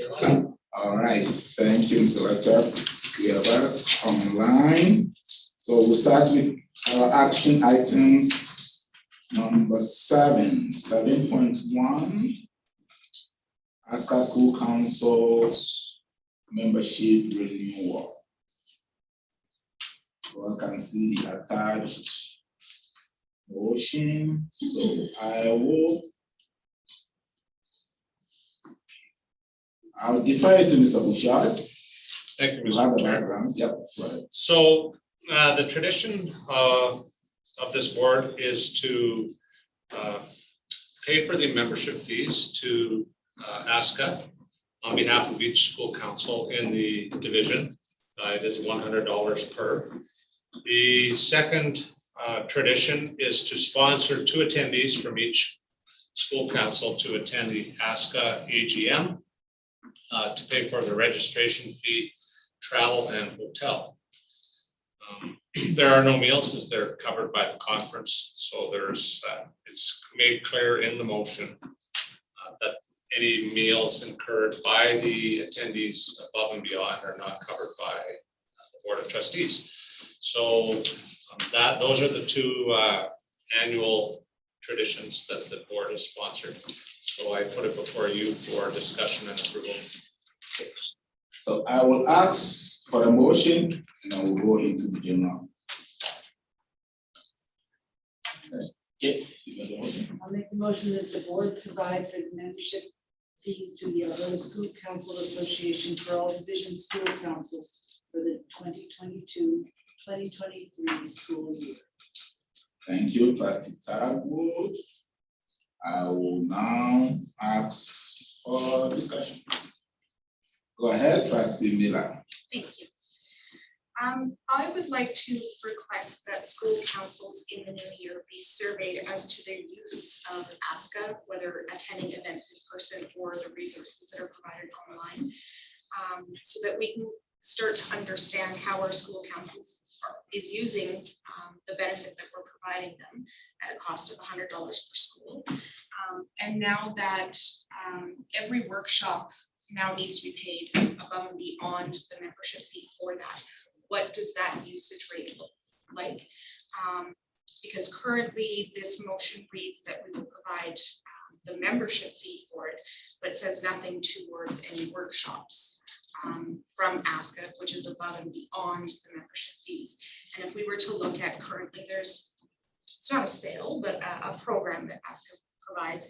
All right, thank you, Mr. Lecter. We are back online. So we'll start with our action items. Number 7.1. ASCA School Council's membership renewal. So I can see the attached motion. So I'll defer it to Mr. Bouchard. Thank you, You have Mr. the Chair. background. Yep, right. So the tradition of this board is to pay for the membership fees to ASCA on behalf of each school council in the division. It is $100 per. The second tradition is to sponsor 2 attendees from each school council to attend the ASCA AGM to pay for the registration fee, travel, and hotel. There are no meals as they're covered by the conference, so there's it's made clear in the motion that any meals incurred by the attendees above and beyond are not covered by the Board of Trustees. So those are the 2 annual traditions that the board has sponsored. So I put it before you for discussion and approval. So I will ask for a motion and I will go into the general. Okay, you got the motion? I'll make the motion that the board provide for the membership fees to the Alberta School Council Association for all division school councils for the 2022-2023 school year. Thank you, Trustee Tagwood. I will now ask for discussion. Go ahead, Trustee Miller. Thank you. I would like to request that school councils in the new year be surveyed as to their use of ASCA, whether attending events in person or the resources that are provided online, so that we can start to understand how our school councils is using the benefit that we're providing them at a cost of $100 per school. And now that every workshop now needs to be paid above and beyond the membership fee for that, what does that usage rate look like? Because currently this motion reads that we will provide the membership fee for it, but says nothing towards any workshops from ASCA, which is above and beyond the membership fees. And if we were to look at currently, it's not a sale, but a program that ASCA provides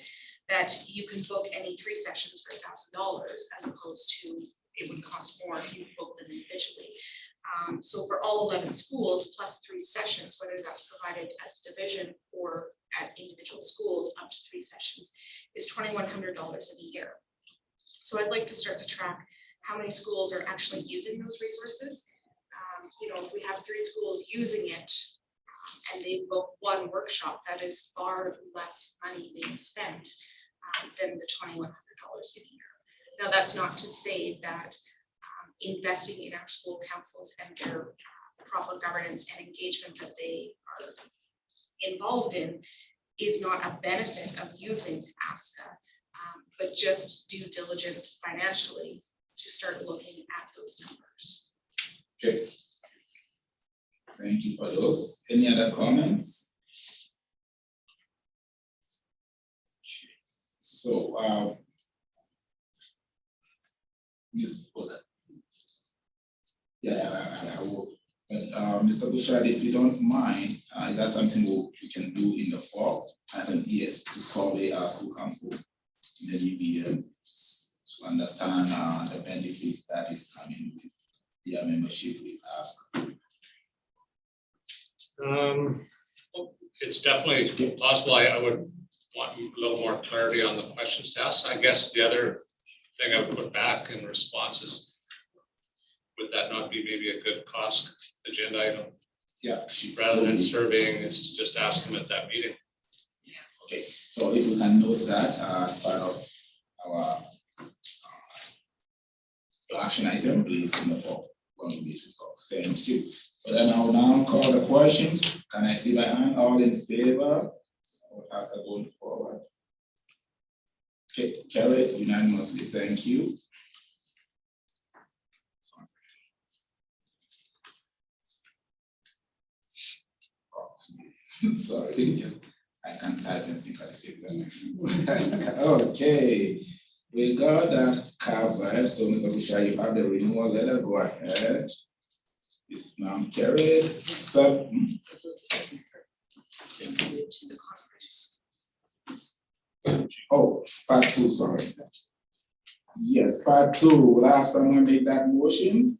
that you can book any 3 sessions for $1,000 as opposed to it would cost more if you book them individually. So for all 11 schools plus 3 sessions, whether that's provided as a division or at individual schools, up to 3 sessions is $2,100 a year. So I'd like to start to track how many schools are actually using those resources. If we have 3 schools using it and they book 1 workshop, that is far less money being spent than the $2,100 a year. Now, that's not to say that investing in our school councils and their proper governance and engagement that they are involved in is not a benefit of using ASCA, but just due diligence financially to start looking at those numbers. Okay. Thank you for those. Any other comments? So, I will. But Mr. Bouchard, if you don't mind, is that something we can do in the fall as an ES to survey our school councils in the new year to understand the benefits that is coming with their membership with us? It's definitely possible. I would want a little more clarity on the questions to ask. I guess the other thing I would put back in response is, would that not be maybe a good cost agenda item? Yeah. Rather than surveying, is to just ask them at that meeting. Okay, so if we can note that as part of our action item, please in the fall when we meet with folks. Thank you. So then I'll now call the question. Can I see my hand? All in favor? So ask going forward. Okay, carried unanimously. Thank you. Sorry, I can't type and think at the same time. Okay, we got that covered. So Mr. Bushra, you have the renewal letter, go ahead. It's now carried. To the conference. Oh, part two, sorry. Yes, part two, will I have someone make that motion?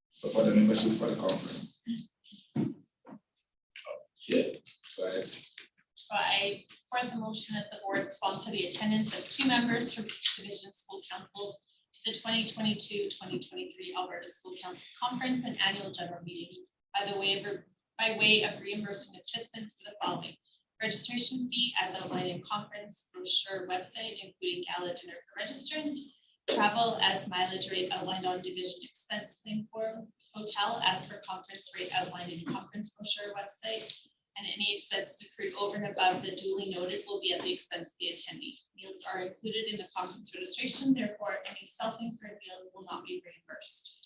Support the membership for the conference. Okay, go ahead. So I support the motion that the board sponsor the attendance of 2 members from each division school council to the 2022-2023 Alberta School Councils Conference and Annual General Meeting by way of reimbursing participants for the following: registration fee as outlined in conference brochure website, including gala dinner for registrant, travel as mileage rate outlined on division expense claim form, hotel as per conference rate outlined in conference brochure website, and any expenses accrued over and above the duly noted will be at the expense of the attendee. Meals are included in the conference registration, therefore any self-incurred meals will not be reimbursed.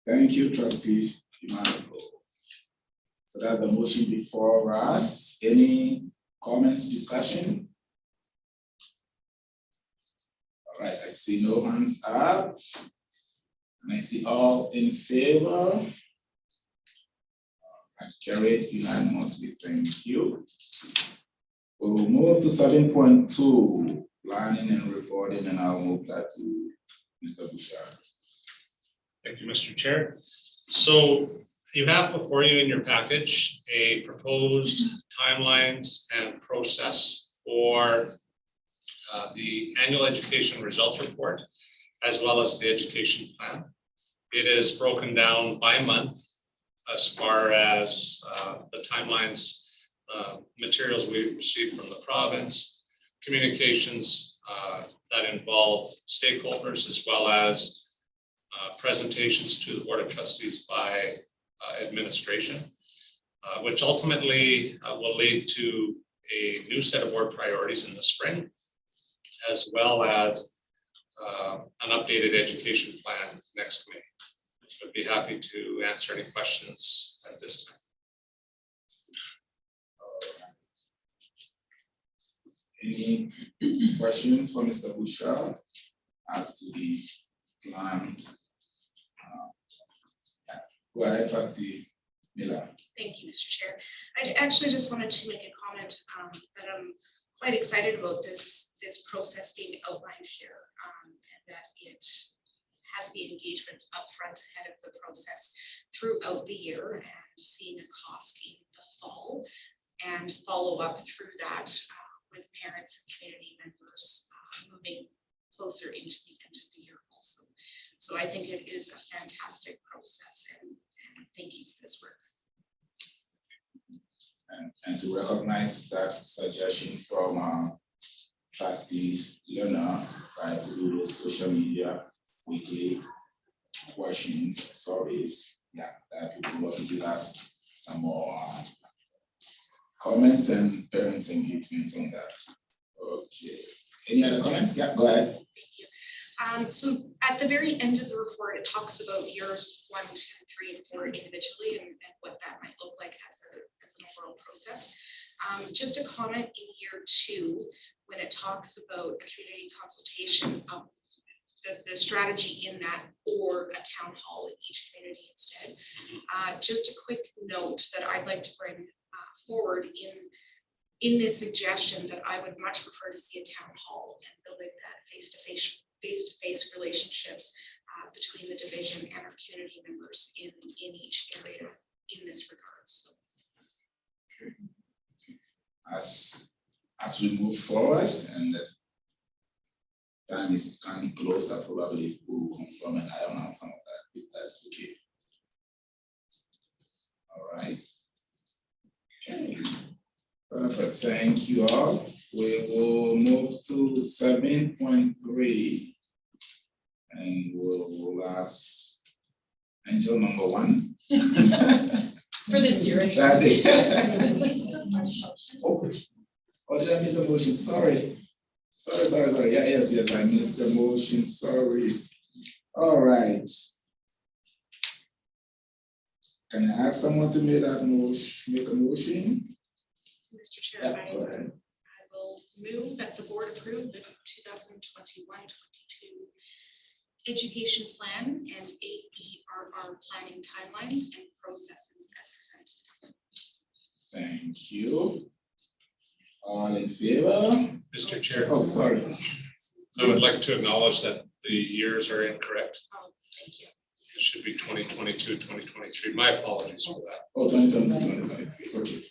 Thank you, trustee. So that's the motion before us. Any comments, discussion? All right, I see no hands up. And I see all in favor. Carried unanimously, thank you. We'll move to 7.2, planning and reporting, and I'll move that to Mr. Bushra. Thank you, Mr. Chair. So you have before you in your package a proposed timelines and process for the annual education results report, as well as the education plan. It is broken down by month as far as the timelines, materials we received from the province, communications that involve stakeholders, as well as presentations to the Board of Trustees by administration, which ultimately will lead to a new set of board priorities in the spring, as well as an updated education plan next May. I'd be happy to answer any questions at this time. Any questions for Mr. Bushra as to the plan? Go ahead, trustee Miller. Thank you, Mr. Chair. I actually just wanted to make a comment that I'm quite excited about this process being outlined here, and that it has the engagement upfront ahead of the process throughout the year and seeing a cost in the fall and follow up through that with parents and community members moving closer into the end of the year also. So I think it is a fantastic process, and thank you for this work. And to recognize that suggestion from trustee Leonard, right, to do those social media weekly questions, surveys, yeah, that would give us some more comments and parents' engagement on that. Okay. Any other comments? Yeah, go ahead. Thank you. So at the very end of the report, it talks about years 1, 2, 3, and 4 individually and what that might look like as an overall process. Just a comment in year 2, when it talks about a community consultation, the strategy in that, or a town hall in each community instead. Just a quick note that I'd like to bring forward in this suggestion that I would much prefer to see a town hall and building that face-to-face relationships between the division and our community members in each area in this regard. So. As we move forward and the time is coming closer, probably we will confirm and iron out some of that, if that's okay. All right. Okay. Perfect. Thank you all. We will move to 7.3 and we'll ask Angel number 1. For this year. That's it. Oh, did I miss the motion? Sorry. Sorry. Yeah, yes, I missed the motion. Sorry. All right. Can I ask someone to make that motion, make a motion? Mr. Chair, Yeah, go ahead. I will move that the board approve the 2021-22 education plan and AERR planning timelines and processes as presented. Thank you. All in favor? Mr. Chair, Oh, sorry. I would like to acknowledge that the years are incorrect. Oh, thank you. It should be 2022, 2023. My apologies for that. Oh, 2022, 2023, okay.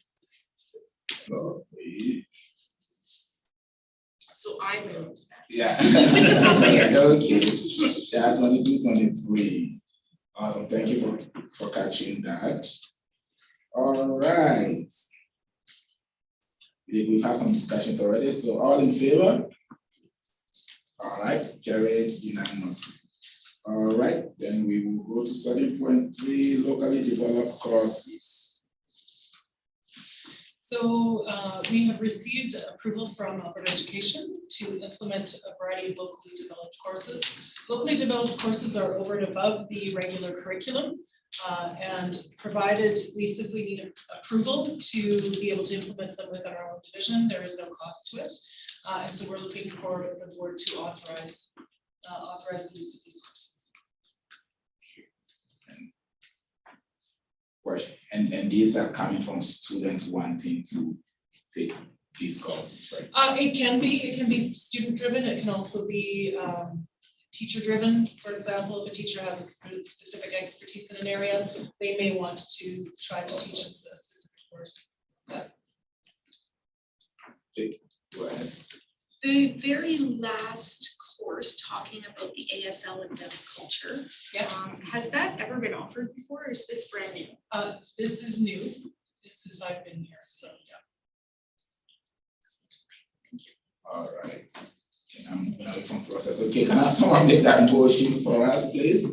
Sorry. So I move that. Yeah. Okay. Yeah, 22, 23. Awesome, thank you for catching that. All right. We've had some discussions already, so all in favor? All right, carried unanimously. All right, then we will go to 7.3, locally developed courses. So we have received approval from Alberta Education to implement a variety of locally developed courses. Locally developed courses are over and above the regular curriculum. And provided we simply need approval to be able to implement them within our own division, there is no cost to it. And so we're looking for the board to authorize the use of these courses. Question, and these are coming from students wanting to take these courses, right? It can be student driven. It can also be teacher driven. For example, if a teacher has a specific expertise in an area, they may want to try to teach us a specific course. Go ahead. The very last course talking about the ASL in deaf culture. Yeah. Has that ever been offered before, or is this brand new? This is new. Since I've been here, so yeah. All right. Okay, I'm moving away from process. Okay, can I have someone make that motion for us, please?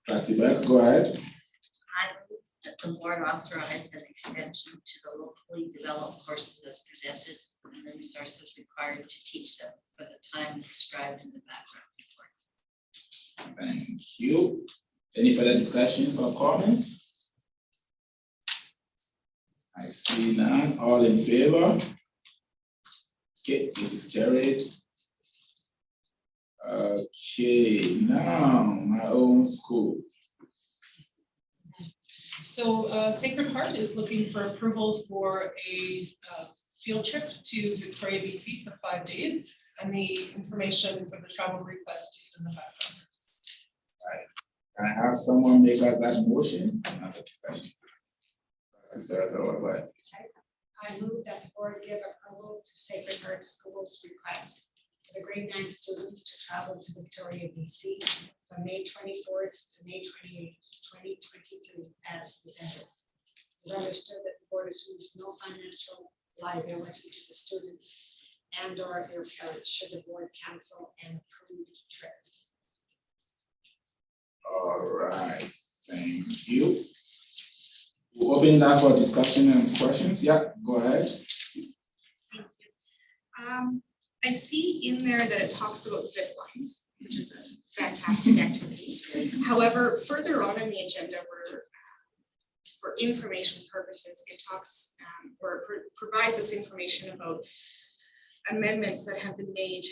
Trustee Beck, go ahead. I move that the board authorize an extension to the locally developed courses as presented and the resources required to teach them for the time prescribed in the background report. Thank you. Any further discussions or comments? I see none. All in favor? Okay, this is carried. Okay, now my own school. So Sacred Heart is looking for approval for a field trip to Victoria, BC for 5 days, and the information for the travel request is in the background. Can I have someone make us that motion? Another discussion. Sarah, go ahead. I move that the board give approval to Sacred Heart School's request for the grade 9 students to travel to Victoria, BC from May 24th to May 28th, 2023 as presented. It is understood that the board assumes no financial liability to the students and or their parents should the board cancel an approved trip. All right, thank you. We'll open that for discussion and questions. Yeah, go ahead. I see in there that it talks about zip lines, which is a fantastic activity. However, further on in the agenda, where for information purposes, it talks or provides us information about amendments that have been made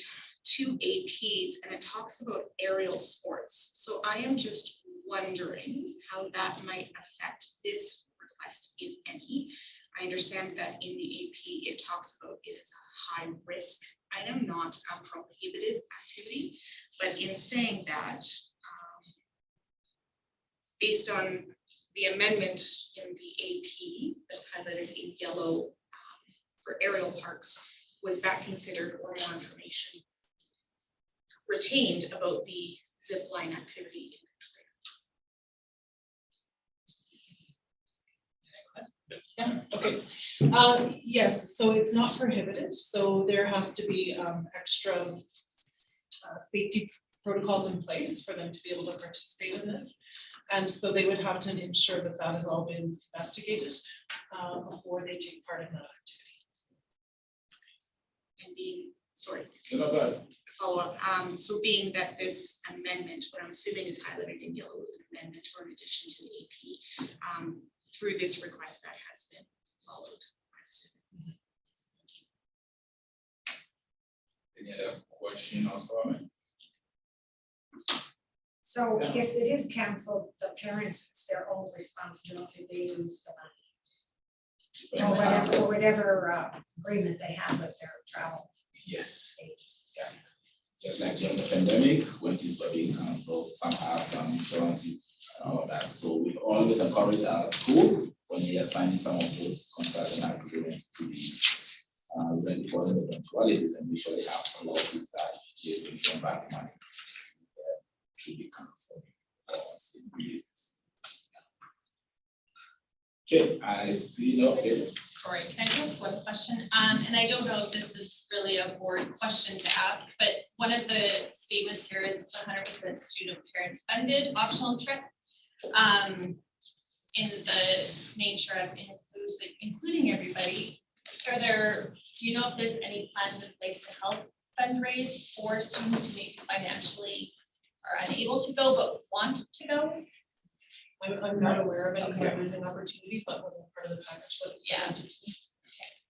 to APs, and it talks about aerial sports. So I am just wondering how that might affect this request, if any. I understand that in the AP, it talks about it as a high risk item, not a prohibited activity. But in saying that, based on the amendment in the AP that's highlighted in yellow for aerial parks, was that considered or more information retained about the zip line activity in Yeah, okay. Yes, so it's not prohibited. So there has to be extra safety protocols in place for them to be able to participate in this. And so they would have to ensure that that has all been investigated before they take part in that activity. and being, sorry. You know, but follow-up. So being that this amendment, what I'm assuming is highlighted in yellow, is an amendment or an addition to the AP, through this request that has been followed, I'm assuming. Any other question or comment? So Yeah. if it is canceled, the parents, it's their own responsibility, they lose the money. Or whatever agreement they have with their travel Yes, agent. just like during the pandemic, when things were being cancelled, some have some insurances and all that. So we always encourage our school when we are signing some of those contracts and agreements to be ready for the eventualities, and we usually have clauses that they will return back money. Should be cancelled or same reasons. Okay, I see, okay. Sorry, can I just one question? And I don't know if this is really a board question to ask, but one of the statements here is it's 100% student parent funded optional trip. In the nature of including everybody, do you know if there's any plans in place to help fundraise for students who maybe financially are unable to go but want to go? I'm not aware of any Okay. fundraising opportunities. That wasn't part of the package that was Yeah. presented to me.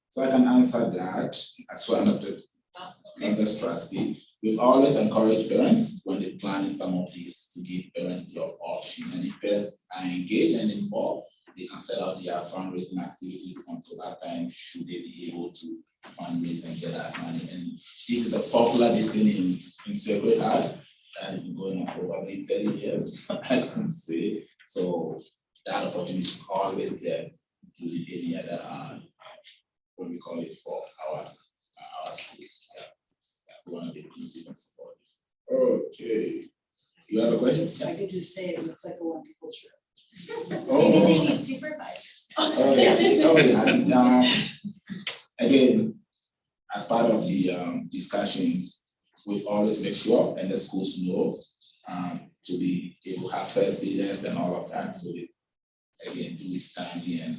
So I can answer that as one of the Okay. members trustee. We've always encouraged parents when they plan in some of these to give parents the option, and if parents are engaged and involved, they can set out their fundraising activities until that time, should they be able to fundraise and get that money. And this is a popular thing in Sacred Heart that has been going on for probably 30 years, I can say. So that opportunity is always there, including any other, what we call it, for our schools. Yeah. We want to be inclusive and supportive. Okay. You have a question? I could just say it looks like a wonderful trip. Maybe Oh, they need supervisors. Again, as part of the discussions, we've always make sure, and the schools know, to be able to have first aiders and all of that. So they, again, do it timely and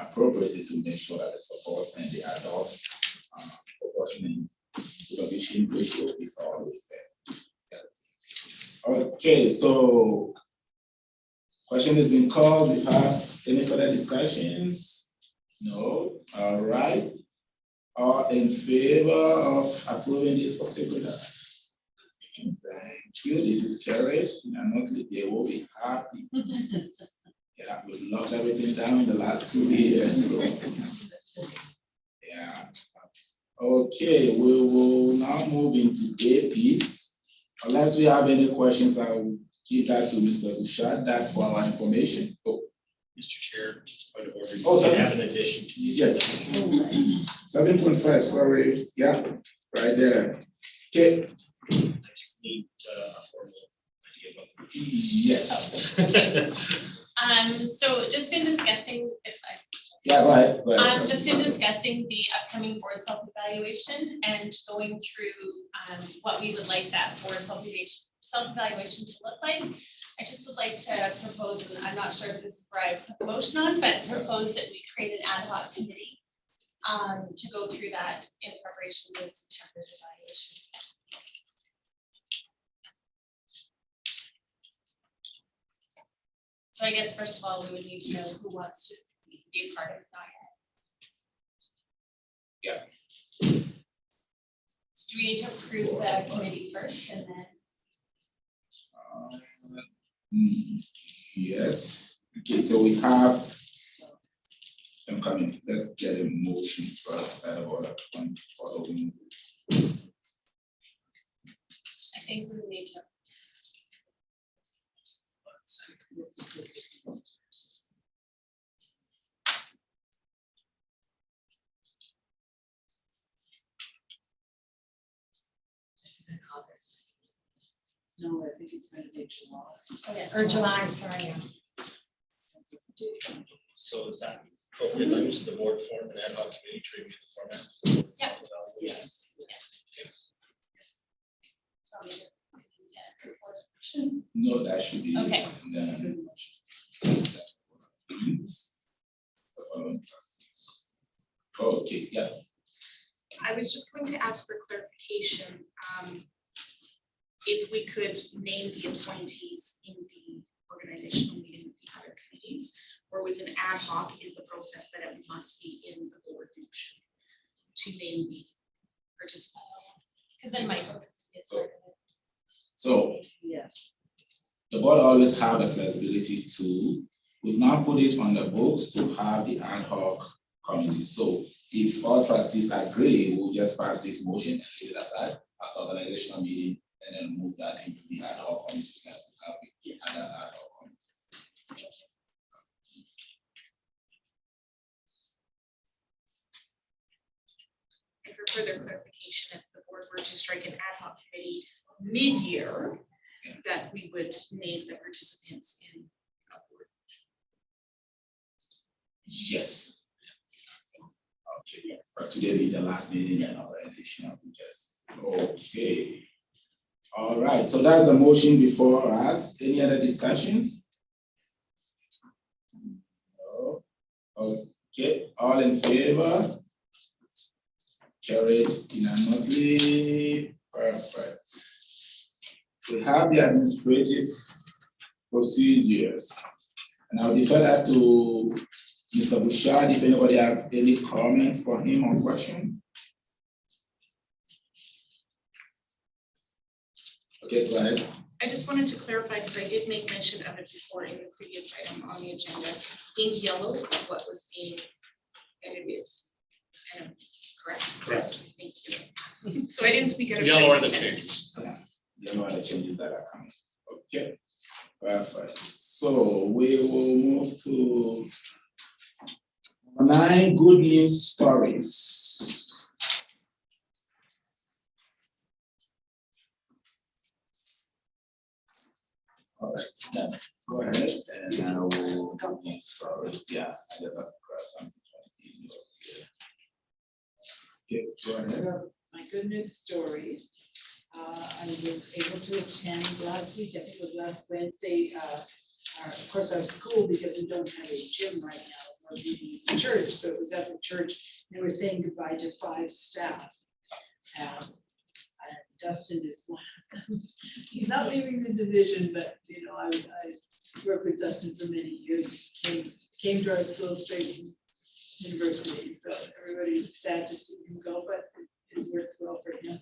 appropriately to make sure that the support and the adults proportionate supervision ratio is always there. Yeah. Okay, so question has been called. We have any further discussions? No. All right. All in favor of approving this for Sacred Heart? Thank you. This is carried. Honestly, they will be happy. Yeah, we've locked everything down in the last 2 years. So. Yeah. Okay, we will now move into APs. Unless we have any questions, I will give that to Mr. Bouchard. That's for our information. Oh. Mr. Chair, just a point of order. Oh, You sorry. have an addition to these. Yes. 7.5, sorry. Yeah, right there. Okay. I just need a formal idea about the. Yes. So just in discussing, Yeah, go ahead. Go ahead. just in discussing the upcoming board self-evaluation and going through what we would like that board self-evaluation to look like. I just would like to propose, and I'm not sure if this is where I put the motion on, but propose that we create an ad hoc committee to go through that in preparation for September's evaluation. So I guess first of all, we would need to know who wants to be a part of that. Yeah. So do we need to approve the committee first and then? Yes. Okay, so we have. I'm coming. Let's get a motion first. Out of order. Following. I think we need to. This is in August. No, I think it's gonna be July. Okay. Or July, sorry. Yeah. So is that appropriate language to the board form an ad hoc committee to review the format? Yeah. Yes, yes. No, that should be. Okay. That's a good motion. Okay, yeah. I was just going to ask for clarification. if we could name the appointees in the organizational meeting with the other committees, or with an ad hoc is the process that it must be in the board motion to name the participants. Because then Michael. So Yes. the board always have the flexibility to, we've now put it on the books to have the ad hoc committee. So if all trustees agree, we'll just pass this motion and leave it aside after organizational meeting and then move that into the ad hoc committees that we have with the other ad hoc committees. And for further clarification, if the board were to strike an ad hoc committee mid-year, that we would name the participants in a board. Yes. Okay, for today be the last meeting and organizational, we just, okay. All right, so that's the motion before us. Any other discussions? No. Okay, all in favor? Carried unanimously. Perfect. We have the administrative procedures. And I'll defer that to Mr. Bouchard, if anybody have any comments for him or question. Okay, go ahead. I just wanted to clarify, because I did make mention of it before in the previous item on the agenda. In yellow is what was being edited. Correct? Correct. Thank you. So I didn't speak out of. Yellow are the turn. changes. You know the changes that are coming. Okay, perfect. So we will move to 9 good news stories. All right, then go ahead and I will good news stories. Yeah, I just have to grab something. Okay, go ahead. My good news stories. I was able to attend last week, I think it was last Wednesday, of course, our school, because we don't have a gym right now, we're leaving the church, so it was at the church, and we're saying goodbye to 5 staff. And Dustin is one of them. He's not leaving the division, but you know, I worked with Dustin for many years, came to our school straight from university, so everybody's sad to see him go, but it worked well for him.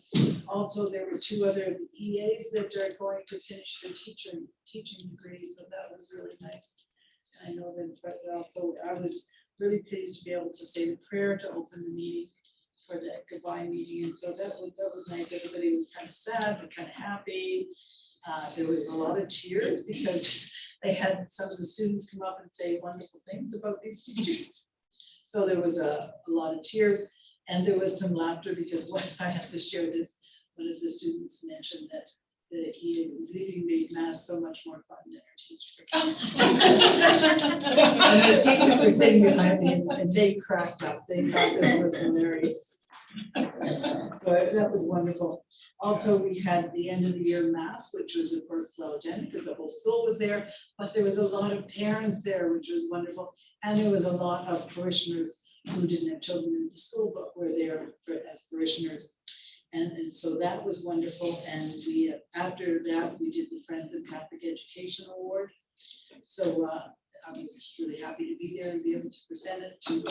Also, there were 2 other EAs that are going to finish their teaching degrees, so that was really nice. I know them, but also I was really pleased to be able to say the prayer to open the meeting for that goodbye meeting, and so that was nice. Everybody was kind of sad but kind of happy. There was a lot of tears because they had some of the students come up and say wonderful things about these teachers. So there was a lot of tears. And there was some laughter because what I have to share this, one of the students mentioned that he was leaving made math so much more fun than our teacher. And the teachers were sitting behind me and they cracked up. They thought this was hilarious. So that was wonderful. Also, we had the end of the year mass, which was of course photogenic because the whole school was there, but there was a lot of parents there, which was wonderful. And there was a lot of parishioners who didn't have children in the school, but were there as parishioners. And so that was wonderful. And we, after that, we did the Friends of Catholic Education Award. So I was really happy to be there and be able to present it to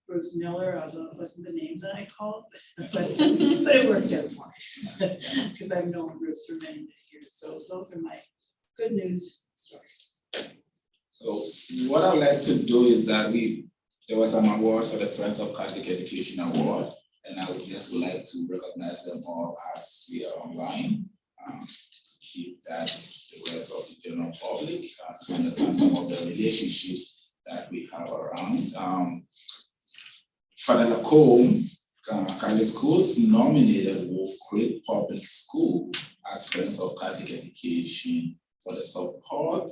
Bruce Miller, although it wasn't the name that I called, but it worked out for me because I've known Bruce for many, many years. So those are my good news stories. So what I'd like to do is that there were some awards for the Friends of Catholic Education Award, and I would just like to recognize them all as we are online to keep that the rest of the general public to understand some of the relationships that we have around. Father Lacombe, Catholic Schools nominated Wolf Creek Public School as Friends of Catholic Education for the support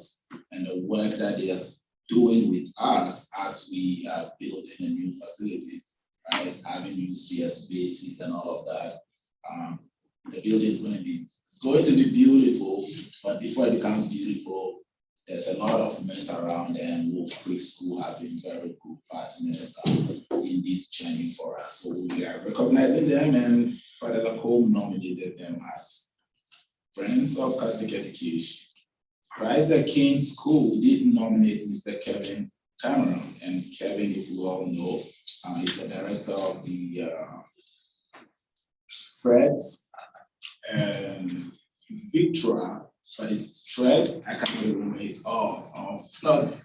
and the work that they have doing with us as we are building a new facility, right? Having used their spaces and all of that. The building is going to be beautiful, but before it becomes beautiful, there's a lot of mess around, and Wolf Creek School have been very good partners in this journey for us. So we are recognizing them, and Father Lacombe nominated them as Friends of Catholic Education. Christ the King School did nominate Mr. Kevin Cameron, and Kevin, if you all know, is the director of the Threads and Victra, but it's Threads, I can't remember it all, of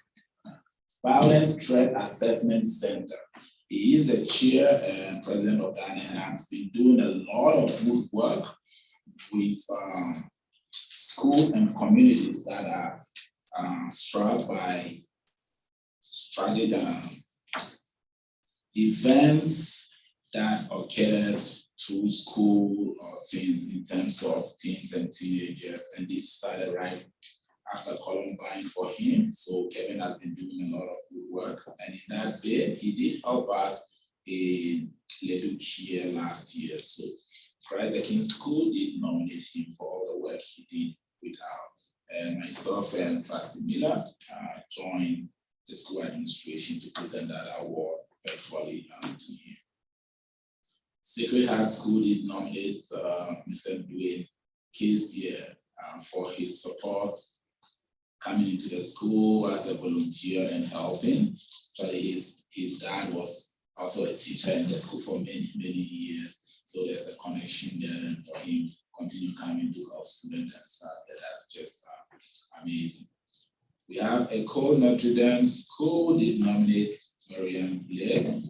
Violence Threat Assessment Center. He is the chair and president of that, and has been doing a lot of good work with schools and communities that are struck by tragic events that occurs through school or things in terms of teens and teenagers. And this started right after Columbine for him. So Kevin has been doing a lot of good work. And in that vein, he did help us in Leduc here last year. So Christ the King School did nominate him for all the work he did with our. And myself and Trustee Miller joined the school administration to present that award virtually to him. Sacred Heart School did nominate Mr. Dwayne Casbier for his support coming into the school as a volunteer and helping. Actually, his dad was also a teacher in the school for many, many years. So there's a connection there, and for him continue coming to help students and stuff. That's just amazing. We have École Notre Dame School did nominate Marianne Blake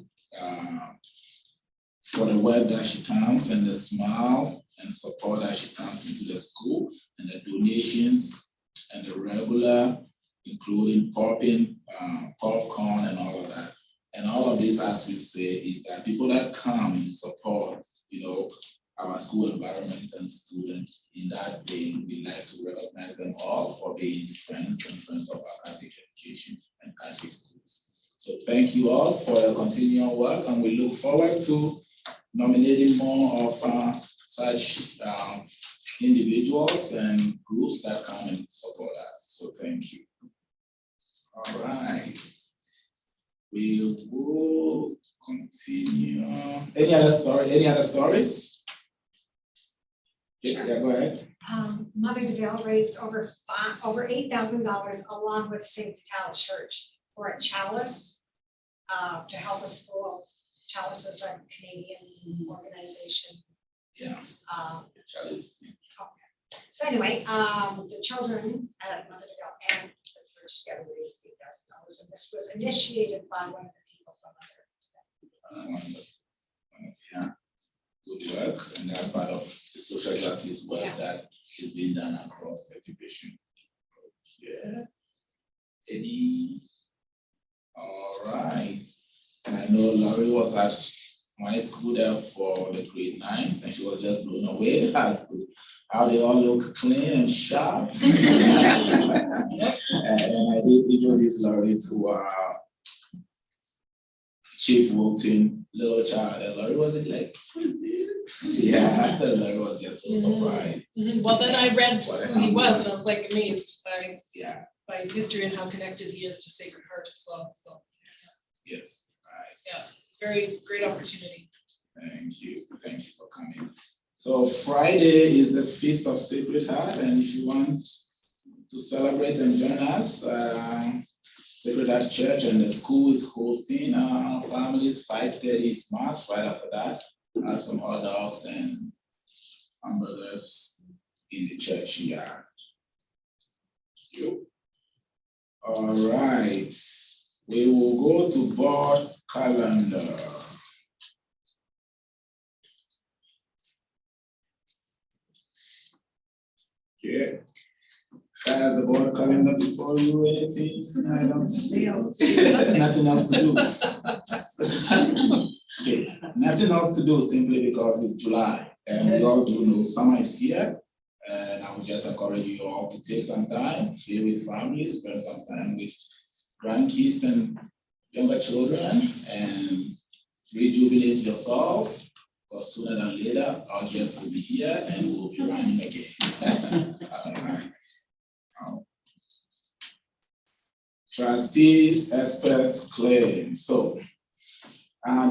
for the work that she counts and the smile and support that she counts into the school, and the donations and the regular, including popping, popcorn and all of that. And all of this, as we say, is that people that come and support, our school environment and students in that vein, we like to recognize them all for being friends and friends of our Catholic education and Catholic schools. So thank you all for your continual work, and we look forward to nominating more of such individuals and groups that come and support us. So thank you. All right. We will continue. Any other stories? Yeah, go ahead. Mother DeVille raised over $8,000 along with St. Vital Church for a chalice to help a school. Chalice is a Canadian organization. Yeah. Chalice. Okay. So anyway, the children at Mother DeVille and the church together raised $8,000, and this was initiated by one of the people from Mother. Yeah. Good work, and that's part of the social justice work that is being done across the division. Yeah. Eddie. All right. And I know Laurie was at my school there for the grade 9s, and she was just blown away as to how they all look clean and sharp. And I did introduce Laurie to Chief Wilton, little child, and Laurie was like, what is this? Yeah, Laurie was just so surprised. Well, then I read who he was, and I was like amazed by his history and how connected he is to Sacred Heart as well. So yes, right. Yeah, it's a very great opportunity. Thank you for coming. So Friday is the Feast of Sacred Heart, and if you want to celebrate and join us, Sacred Heart Church and the school is hosting families. 5:30 is mass. Right after that, I have some hot dogs and hamburgers in the church yard. All right, we will go to board calendar. Okay. Has the board calendar before you? Anything? I don't see. Nothing else to do. Okay, nothing else to do simply because it's July, and we all do know summer is here. And I would just encourage you all to take some time, be with families, spend some time with grandkids and younger children, and rejuvenate yourselves. Because sooner than later, our guests will be here and we'll be running again. All right. Trustees, experts, claim. So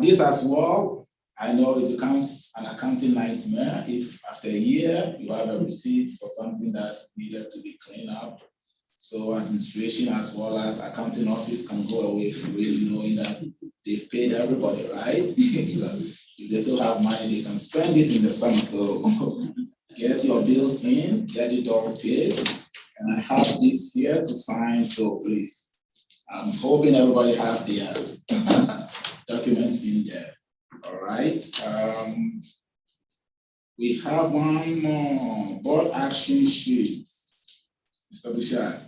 this as well, I know it becomes an accounting nightmare if after a year you have a receipt for something that needed to be cleaned up. So administration as well as accounting office can go away really knowing that they've paid everybody, right? If they still have money, they can spend it in the summer. So get your bills in, get it all paid. And I have this here to sign, so please. I'm hoping everybody have their documents in there. All right. We have one more board action sheet. Mr. Bouchard,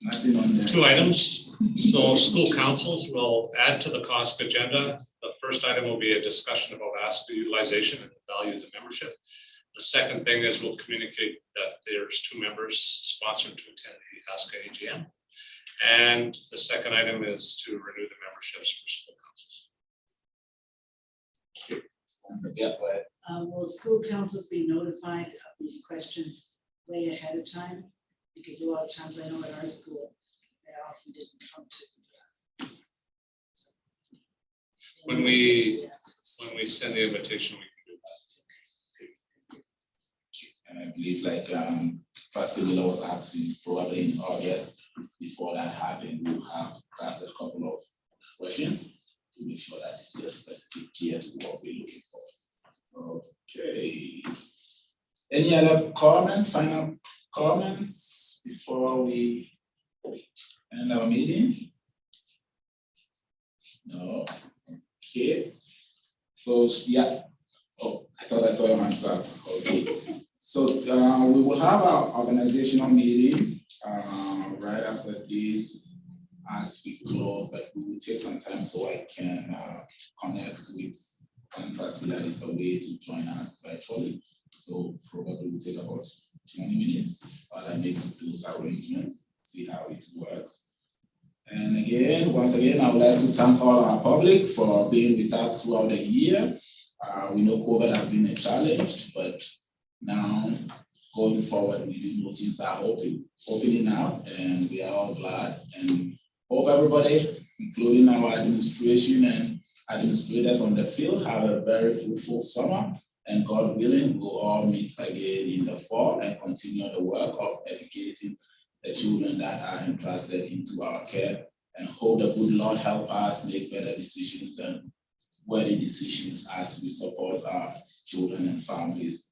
nothing on there. 2 items. So school councils will add to the cost agenda. The first item will be a discussion about ASCA utilization and the value of the membership. The second thing is we'll communicate that there's 2 members sponsored to attend the ASCA AGM. And the second item is to renew the memberships for school councils. Yeah, but Will school councils be notified of these questions way ahead of time? Because a lot of times I know at our school, they often didn't come to. When we send the invitation, we can do that. and I believe like Trustee Miller was asking probably in August, before that happened, we'll have crafted a couple of questions to make sure that it's just specific here to what we're looking for. Okay. Any other comments, final comments before we end our meeting? No. Okay. So yeah. Oh, I thought I saw your hands up. Okay. So we will have our organizational meeting right after this as we close, but we will take some time so I can connect with one trustee that is away to join us virtually. So probably will take about 20 minutes while I make those arrangements, see how it works. And again, once again, I would like to thank all our public for being with us throughout the year. We know COVID has been a challenge, but now going forward, we do know things are opening up, and we are all glad and hope everybody, including our administration and administrators on the field, have a very fruitful summer. And God willing, we'll all meet again in the fall and continue the work of educating the children that are entrusted into our care, and hope the good Lord help us make better decisions than worthy decisions as we support our children and families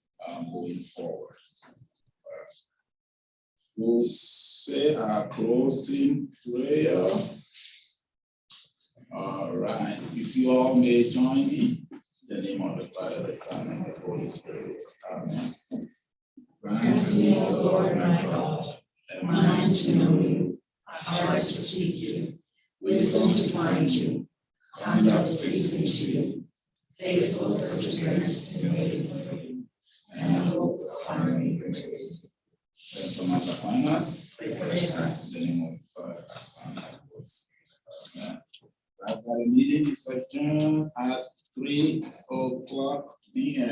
going forward. We'll say our closing prayer. All right, if you all may join me. In the name of the Father, the Son, and the Holy Spirit. Amen. Grant me, O Lord my God, a mind to know you, a heart to seek you, wisdom to find you, conduct pleasing to you, faithful perseverance in waiting, and a hope of finding grace. Saint Thomas Aquinas, pray for us. In the name of the Father, the Son, and the Holy Spirit. Amen. That's why the meeting is adjourned at 3 o'clock p.m.